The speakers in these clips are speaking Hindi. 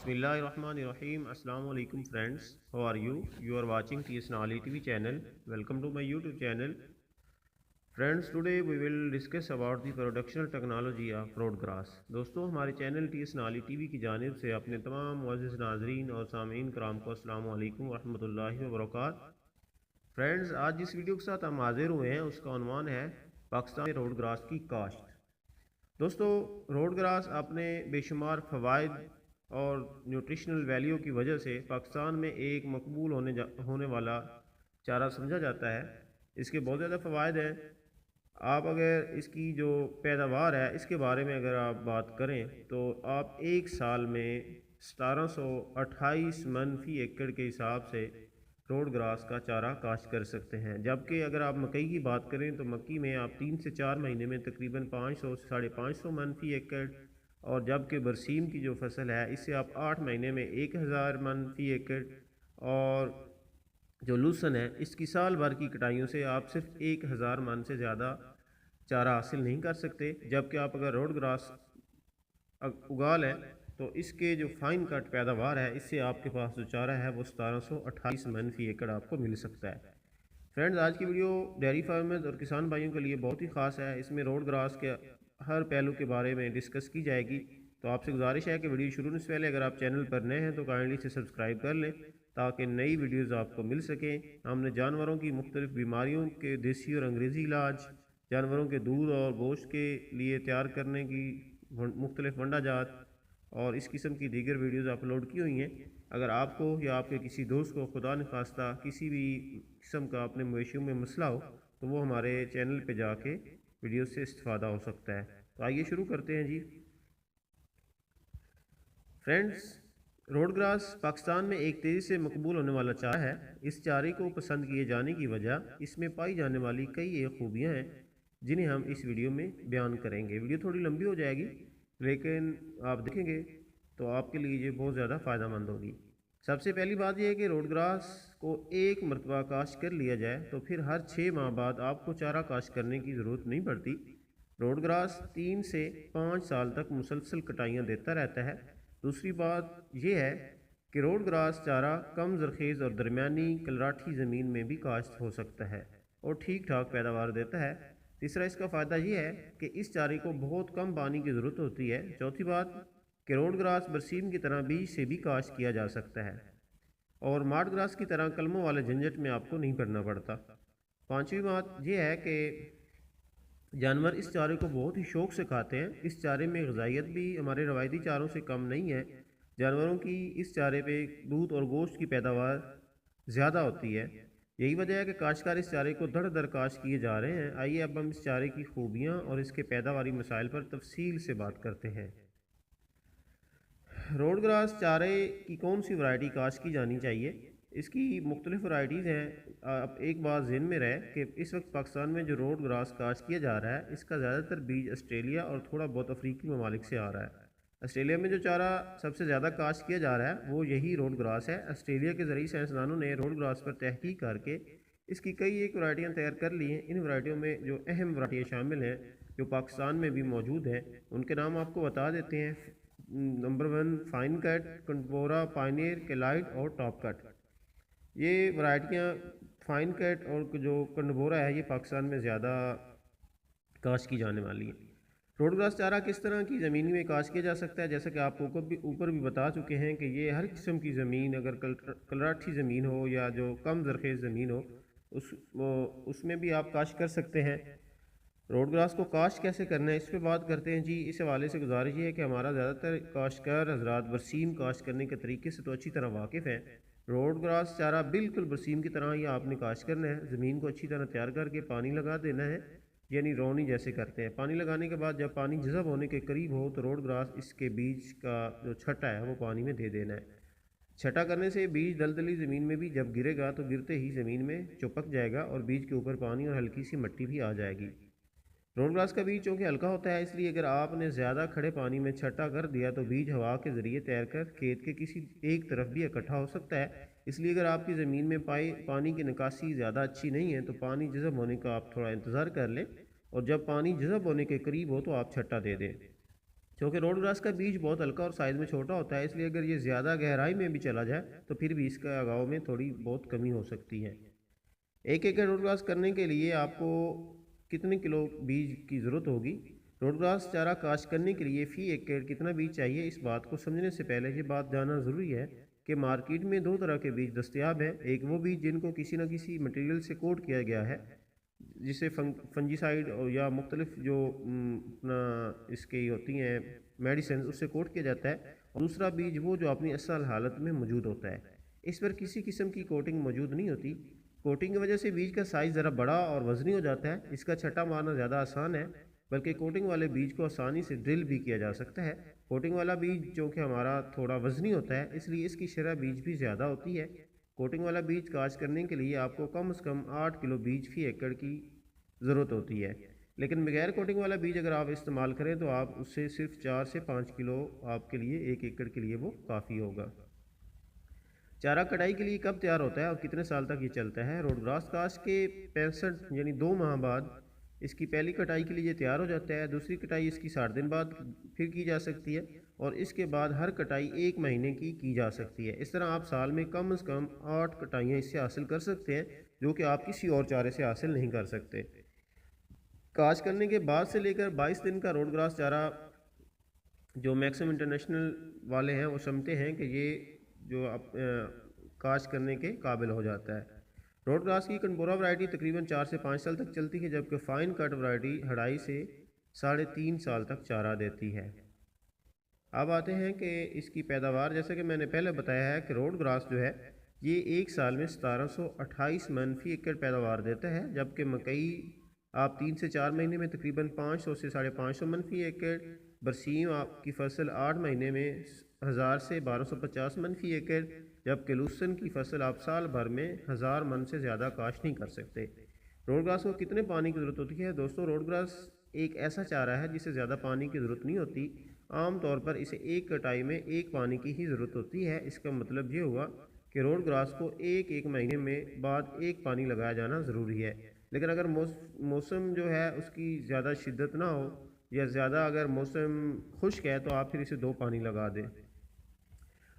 Bismillahirrahmanirrahim. Assalamu alaikum friends. How are you? You are watching TSNali TV channel. Welcome to my YouTube channel. Friends, today we will discuss about the production technology of road grass. दोस्तों हमारे चैनल TSNali TV की जानिब से अपने तमाम मुअज़्ज़िज़ नाज़रीन और सामीन कराम को अस्सलामु अलैकुम वरहमतुल्लाहि वबरकातुहू। फ्रेंड्स, आज जिस वीडियो के साथ हम हाजिर हुए हैं उसका उन्वान है पाकिस्तान में रोड ग्रास की काश्त। दोस्तों, रोड ग्रास अपने बेशुमार फ़वाइद और न्यूट्रिशनल वैल्यू की वजह से पाकिस्तान में एक मकबूल होने वाला चारा समझा जाता है। इसके बहुत ज़्यादा फ़वाइद हैं। आप अगर इसकी जो पैदावार है इसके बारे में अगर आप बात करें तो आप एक साल में 1728 मन फी एकड़ के हिसाब से रोड ग्रास का चारा काश्त कर सकते हैं। जबकि अगर आप मकई की बात करें तो मक्की में आप 3 से 4 महीने में तकरीबन 500 से 550 मन फी एकड़, और जबकि बरसीम की जो फसल है इससे आप 8 महीने में 1000 मन फी एकड़, और जो लूसन है इसकी साल भर की कटाइयों से आप सिर्फ 1000 मन से ज़्यादा चारा हासिल नहीं कर सकते। जबकि आप अगर रोड ग्रास उगा लें तो इसके जो फाइन कट पैदावार है इससे आपके पास जो चारा है वो 1728 मन फी एकड़ आपको मिल सकता है। फ्रेंड्स, आज की वीडियो डेयरी फार्मर्स और किसान भाइयों के लिए बहुत ही ख़ास है। इसमें रोड ग्रास के हर पहलू के बारे में डिस्कस की जाएगी। तो आपसे गुजारिश है कि वीडियो शुरू होने से पहले अगर आप चैनल पर नए हैं तो काइंडली से सब्सक्राइब कर लें ताकि नई वीडियोज़ आपको मिल सकें। हमने जानवरों की मुख्तलिफ बीमारियों के देसी और अंग्रेज़ी इलाज, जानवरों के दूध और गोश्त के लिए तैयार करने की मुख्तलिफ वंडा जात और इस किस्म की दीगर वीडियोज़ अपलोड की हुई हैं। अगर आपको या आपके किसी दोस्त को खुदा न खास्ता किसी भी किस्म का अपने मवेशियों में मसला हो तो वो हमारे चैनल पे जाके वीडियो से इस्तिफ़ादा हो सकता है। तो आइए शुरू करते हैं जी। फ्रेंड्स, रोड ग्रास पाकिस्तान में एक तेज़ी से मकबूल होने वाला चारा है। इस चारे को पसंद किए जाने की वजह इसमें पाई जाने वाली कई एक खूबियाँ हैं जिन्हें हम इस वीडियो में बयान करेंगे। वीडियो थोड़ी लंबी हो जाएगी लेकिन आप देखेंगे तो आपके लिए ये बहुत ज़्यादा फ़ायदेमंद होगी। सबसे पहली बात यह है कि रोड ग्रास को एक मरतबा काश्त कर लिया जाए तो फिर हर 6 माह बाद आपको चारा काश्त करने की ज़रूरत नहीं पड़ती। रोड ग्रास 3 से 5 साल तक मुसलसल कटाइयाँ देता रहता है। दूसरी बात यह है कि रोड ग्रास चारा कम जरखेज़ और दरमियानी कलराठी ज़मीन में भी काश्त हो सकता है और ठीक ठाक पैदावार देता है। तीसरा इसका फ़ायदा यह है कि इस चारे को बहुत कम पानी की ज़रूरत होती है। चौथी बात कि रोड ग्रास बरसीम की तरह बीज से भी काश्त किया जा सकता है और मार्ट ग्रास की तरह कलमों वाले झंझट में आपको नहीं पड़ना पड़ता। पांचवी बात यह है कि जानवर इस चारे को बहुत ही शौक़ से खाते हैं। इस चारे में ग़िज़ाइयत भी हमारे रवायती चारों से कम नहीं है। जानवरों की इस चारे पे दूध और गोश्त की पैदावार ज़्यादा होती है। यही वजह है कि काश्तकार इस चारे को धड़ धड़ काश्त किए जा रहे हैं। आइए अब हम इस चारे की खूबियाँ और इसके पैदावारी मसाइल पर तफसील से बात करते हैं। रोड ग्रास चारे की कौन सी वैरायटी काश्त की जानी चाहिए? इसकी मुख्तलिफ वैरायटीज़ हैं। अब एक बात ज़हन में रहे कि इस वक्त पाकिस्तान में जो रोड ग्रास काश्त किया जा रहा है इसका ज़्यादातर बीज ऑस्ट्रेलिया और थोड़ा बहुत अफ्रीकी ममालिक से आ रहा है। ऑस्ट्रेलिया में जो चारा सबसे ज़्यादा काश्त किया जा रहा है वो यही रोड ग्रास है। ऑस्ट्रेलिया के ज़रिए साइंसदानों ने रोड ग्रास पर तहकीक करके इसकी कई एक वैरायटियाँ तैयार कर ली हैं। इन वैरायटियों में जो अहम वैरायटियाँ शामिल हैं जो पाकिस्तान में भी मौजूद हैं उनके नाम आपको बता देते हैं। नंबर 1 फाइन कट, कंटबोरा, पायनियर, केलाइट और टॉप कट। ये वैरायटियाँ फाइन कट और जो कंटबोरा है ये पाकिस्तान में ज़्यादा काश्त की जाने वाली हैं। रोड ग्रास चारा किस तरह की ज़मीन में काश्त किया जा सकता है? जैसा कि आप ऊपर भी बता चुके हैं कि ये हर किस्म की ज़मीन, अगर कलराठी ज़मीन हो या जो कम जरखेज़ ज़मीन हो उसमें भी आप काश्त कर सकते हैं। रोड ग्रास को काश्त कैसे करना है इस पर बात करते हैं जी। इस हवाले से गुजारिश ये है कि हमारा ज़्यादातर काश्तकार हजरात बरसीम काश्त करने के तरीके से तो अच्छी तरह वाकिफ़ हैं। रोड ग्रास चारा बिल्कुल बरसीम की तरह ही आपने काश्त करना है। ज़मीन को अच्छी तरह तैयार करके पानी लगा देना है, यानी रोनी जैसे करते हैं। पानी लगाने के बाद जब पानी जज़ब होने के करीब हो तो रोड ग्रास इसके बीज का जो छटा है वो पानी में दे देना है। छटा करने से बीज दलदली ज़मीन में भी जब गिरेगा तो गिरते ही ज़मीन में चिपक जाएगा और बीज के ऊपर पानी और हल्की सी मिट्टी भी आ जाएगी। रोड ग्रास का बीज चूँकि हल्का होता है इसलिए अगर आपने ज़्यादा खड़े पानी में छटा कर दिया तो बीज हवा के ज़रिए तैरकर खेत के किसी एक तरफ भी इकट्ठा हो सकता है। इसलिए अगर आपकी ज़मीन में पानी की निकासी ज़्यादा अच्छी नहीं है तो पानी जज़ब होने का आप थोड़ा इंतज़ार कर लें और जब पानी जज़ब होने के करीब हो तो आप छट्टा दे दें। क्योंकि रोड ग्रास का बीज बहुत हल्का और साइज़ में छोटा होता है, इसलिए अगर ये ज़्यादा गहराई में भी चला जाए तो फिर भी इसका उगाव में थोड़ी बहुत कमी हो सकती है। 1 एकड़ रोड ग्रास करने के लिए आपको कितने किलो बीज की ज़रूरत होगी? रोड ग्रास चारा काश्त करने के लिए फ़ी एकड़ कितना बीज चाहिए, इस बात को समझने से पहले ये बात जानना ज़रूरी है कि मार्केट में दो तरह के बीज दस्तयाब हैं। एक वो बीज जिनको किसी न किसी मटेरियल से कोट किया गया है, जिसे फंजीसाइड और या मुख्तलिफ जो अपना इसकी होती हैं मेडिसिन, उससे कोट किया जाता है। और दूसरा बीज वो जो अपनी असल हालत में मौजूद होता है, इस पर किसी किस्म की कोटिंग मौजूद नहीं होती। कोटिंग की वजह से बीज का साइज़ ज़रा बड़ा और वजनी हो जाता है। इसका छट्टा मारना ज़्यादा आसान है, बल्कि कोटिंग वाले बीज को आसानी से ड्रिल भी किया जा सकता है। कोटिंग वाला बीज जो कि हमारा थोड़ा वजनी होता है, इसलिए इसकी शरह बीज भी ज़्यादा होती है। कोटिंग वाला बीज काश्त करने के लिए आपको कम से कम 8 किलो बीज फी एकड़ की ज़रूरत होती है। लेकिन बगैर कोटिंग वाला बीज अगर आप इस्तेमाल करें तो आप उससे सिर्फ 4 से 5 किलो आपके लिए 1 एकड़ के लिए वो काफ़ी होगा। चारा कटाई के लिए कब तैयार होता है और कितने साल तक ये चलता है? रोड ग्रास काश्त के 65 यानी 2 माह बाद इसकी पहली कटाई के लिए ये तैयार हो जाता है। दूसरी कटाई इसकी 60 दिन बाद फिर की जा सकती है और इसके बाद हर कटाई 1 महीने की जा सकती है। इस तरह आप साल में कम से कम 8 कटाइयाँ इससे हासिल कर सकते हैं, जो कि आप किसी और चारे से हासिल नहीं कर सकते। काश्त करने के बाद से लेकर 22 दिन का रोड ग्रास चारा जो मैक्सिमम इंटरनेशनल वाले हैं वो समझते हैं कि ये जो आप काश्त करने के काबिल हो जाता है। रोड ग्रास की कंबोरा वैरायटी तकरीबन 4 से 5 साल तक चलती है, जबकि फ़ाइन कट वैरायटी 2.5 से 3.5 साल तक चारा देती है। अब आते हैं कि इसकी पैदावार, जैसे कि मैंने पहले बताया है कि रोड ग्रास जो है ये एक साल में 1728 मन फी एकड़ पैदावार देता है, जबकि मकई आप 3 से 4 महीने में तकरीबन 500 से 550 मन फी एकड़, बरसीम आपकी फसल 8 महीने में 1000 से 1250 मन फी एकड़, जबकि लहसुन की फसल आप साल भर में 1000 मन से ज़्यादा काश्त नहीं कर सकते। रोड ग्रास को कितने पानी की ज़रूरत होती है? दोस्तों, रोड ग्रास एक ऐसा चारा है जिसे ज़्यादा पानी की ज़रूरत नहीं होती। आम तौर पर इसे एक कटाई में एक पानी की ही ज़रूरत होती है। इसका मतलब ये हुआ कि रोड ग्रास को एक महीने में बाद एक पानी लगाया जाना ज़रूरी है। लेकिन अगर मौसम जो है उसकी ज़्यादा शिद्दत ना हो या ज़्यादा अगर मौसम खुश्क है तो आप फिर इसे 2 पानी लगा दें।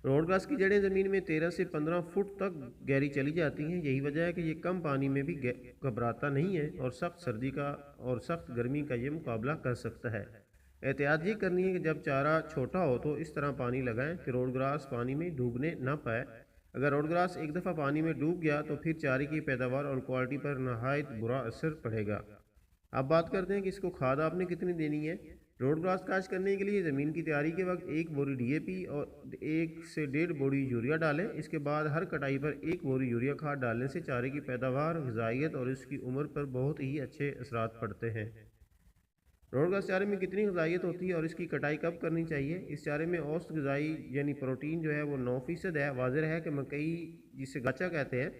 रोड ग्रास की जड़ें ज़मीन में 13 से 15 फुट तक गहरी चली जाती हैं। यही वजह है कि ये कम पानी में भी घबराता नहीं है और सख्त सर्दी का और सख्त गर्मी का ये मुकाबला कर सकता है। एहतियात ये करनी है कि जब चारा छोटा हो तो इस तरह पानी लगाएं कि रोड ग्रास पानी में डूबने ना पाए। अगर रोड ग्रास एक दफ़ा पानी में डूब गया तो फिर चारे की पैदावार और क्वालिटी पर नहायत बुरा असर पड़ेगा। अब बात करते हैं कि इसको खाद आपने कितनी देनी है। रोड ग्रास काश्त करने के लिए ज़मीन की तैयारी के वक्त 1 बोरी डीएपी और 1 से 1.5 बोरी यूरिया डालें। इसके बाद हर कटाई पर 1 बोरी यूरिया खाद डालने से चारे की पैदावार, ग़िज़ाइयत और इसकी उम्र पर बहुत ही अच्छे असरात पड़ते हैं। रोड ग्रास चारे में कितनी ग़िज़ाइयत होती है और इसकी कटाई कब करनी चाहिए? इस चारे में औसत ग़िज़ाई यानी प्रोटीन जो है वो 9% है। वाज़ेह है कि मकई, जिसे गाचा कहते हैं,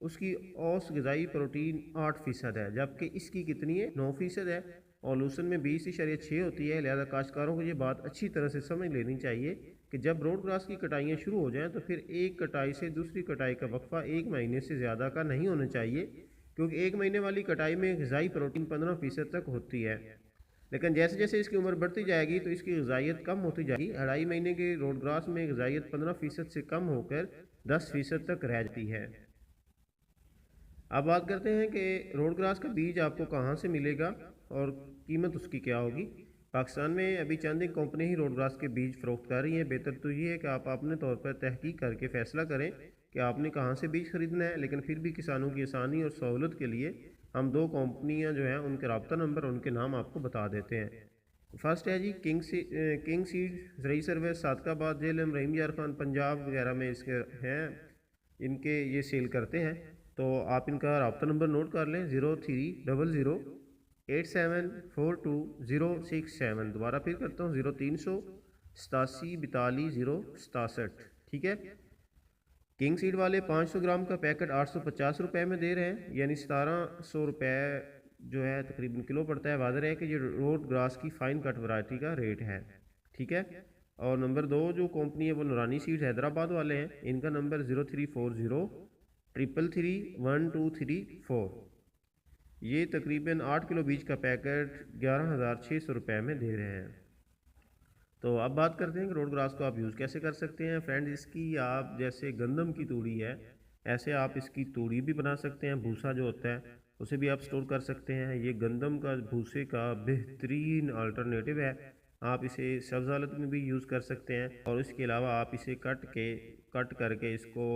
उसकी औसत ग़िज़ाई प्रोटीन 8% है, जबकि इसकी कितनी है? 9% है। और लहसुन में 20.6 होती है। लिहाजा काश्तकारों को ये बात अच्छी तरह से समझ लेनी चाहिए कि जब रोड ग्रास की कटाइयाँ शुरू हो जाएँ तो फिर एक कटाई से दूसरी कटाई का वक्फा 1 महीने से ज़्यादा का नहीं होना चाहिए, क्योंकि 1 महीने वाली कटाई में ग़िज़ाई प्रोटीन 15% तक होती है। लेकिन जैसे जैसे इसकी उम्र बढ़ती जाएगी तो इसकी ग़िज़ाइयत कम होती जाएगी। 2.5 महीने के रोड ग्रास में ग़िज़ाइयत 15% से कम होकर 10% तक रह जाती है। अब बात करते हैं कि रोड ग्रास का बीज आपको कहाँ से मिलेगा और कीमत उसकी क्या होगी। पाकिस्तान में अभी चंद एक कंपनी ही रोड ग्रास के बीज फ़रोख्त कर रही हैं। बेहतर तो ये है कि आप अपने तौर पर तहकीक करके फ़ैसला करें कि आपने कहाँ से बीज ख़रीदना है। लेकिन फिर भी किसानों की आसानी और सहूलत के लिए हम 2 कंपनियाँ जो हैं उनके रब्ता नंबर और उनके नाम आपको बता देते हैं। फर्स्ट है जी किंग सीड ज़रई सर्विस, सादकाबाद, जेलम, रहीम यार खान, पंजाब वगैरह में इसके हैं, इनके ये सेल करते हैं। तो आप इनका रब्ता नंबर नोट कर लें, 03008742 दोबारा फिर करता हूँ, 038742 ठीक है। किंग सीड वाले 500 ग्राम का पैकेट 850 रुपये में दे रहे हैं, यानी 1700 रुपये जो है तकरीबन किलो पड़ता है। वाज़ेह है कि ये रोड ग्रास की फ़ाइन कट वैरायटी का रेट है, ठीक है। और नंबर 2 जो कंपनी है वो नूरानी सीड्स हैदराबाद वाले हैं। इनका नंबर 0340333123 ये तकरीबन 8 किलो बीज का पैकेट 11,600 रुपये में दे रहे हैं। तो अब बात करते हैं कि रोड ग्रास को आप यूज़ कैसे कर सकते हैं। फ्रेंड्स, इसकी आप जैसे गंदम की तूड़ी है, ऐसे आप इसकी तूड़ी भी बना सकते हैं। भूसा जो होता है उसे भी आप स्टोर कर सकते हैं। ये गंदम का भूसे का बेहतरीन अल्टरनेटिव है। आप इसे सब्ज़ हालत में भी यूज़ कर सकते हैं और इसके अलावा आप इसे कट करके इसको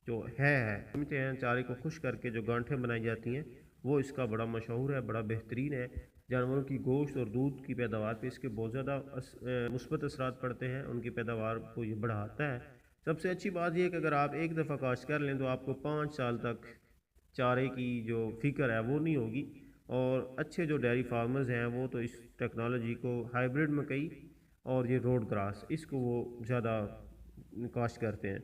जो है समझते हैं चारे को खुश करके जो गांठें बनाई जाती हैं, वो इसका बड़ा मशहूर है, बड़ा बेहतरीन है। जानवरों की गोश्त और दूध की पैदावार पे इसके बहुत ज़्यादा मुस्बत असरात पड़ते हैं, उनकी पैदावार को ये बढ़ाता है। सबसे अच्छी बात यह है कि अगर आप एक दफ़ा काश्त कर लें तो आपको 5 साल तक चारे की जो फ़िक्र है वो नहीं होगी। और अच्छे जो डेयरी फार्मर्स हैं वो तो इस टेक्नोलॉजी को हाइब्रिड मकई और ये रोड ग्रास इसको वो ज़्यादा काश्त करते हैं।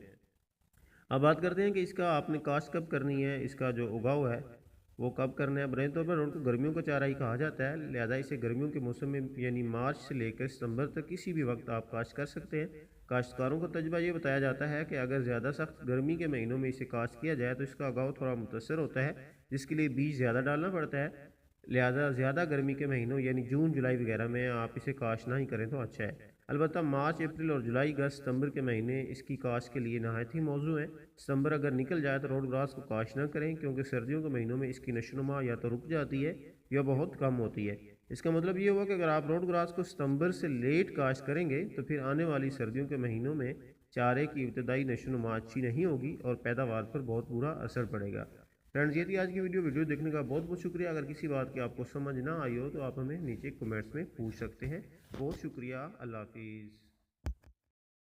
अब बात करते हैं कि इसका आपने काश्त कब करनी है, इसका जो उगाव है वो कब करना है। बुनियादी तौर पर रोड को गर्मियों का चारा ही कहा जाता है, लिहाजा इसे गर्मियों के मौसम में यानी मार्च से लेकर सितंबर तक किसी भी वक्त आप काश्त कर सकते हैं। काश्तकारों का तजुर्बा ये बताया जाता है कि अगर ज़्यादा सख्त गर्मी के महीनों में इसे काश्त किया जाए तो इसका उगाव थोड़ा मुतासर होता है, जिसके लिए बीज ज़्यादा डालना पड़ता है। लिहाजा ज़्यादा गर्मी के महीनों यानी जून जुलाई वगैरह में आप इसे काश्त ना ही करें तो अच्छा है। अलबत्ता मार्च अप्रैल और जुलाई अगस्त सितंबर के महीने इसकी काश्त के लिए नहायत ही मौजू हैं। सितंबर अगर निकल जाए तो रोड ग्रास को काश्त ना करें, क्योंकि सर्दियों के महीनों में इसकी नशोनुमा या तो रुक जाती है या बहुत कम होती है। इसका मतलब ये हुआ कि अगर आप रोड ग्रास को सितंबर से लेट काश्त करेंगे तो फिर आने वाली सर्दियों के महीनों में चारे की इब्तदाई नशोनुमा अच्छी नहीं होगी और पैदावार पर बहुत बुरा असर पड़ेगा। फ्रेंड्स, ये थी आज की वीडियो देखने का बहुत बहुत शुक्रिया। अगर किसी बात की आपको समझ ना आई हो तो आप हमें नीचे कमेंट्स में पूछ सकते हैं। बहुत शुक्रिया। अल्लाह हाफिज़।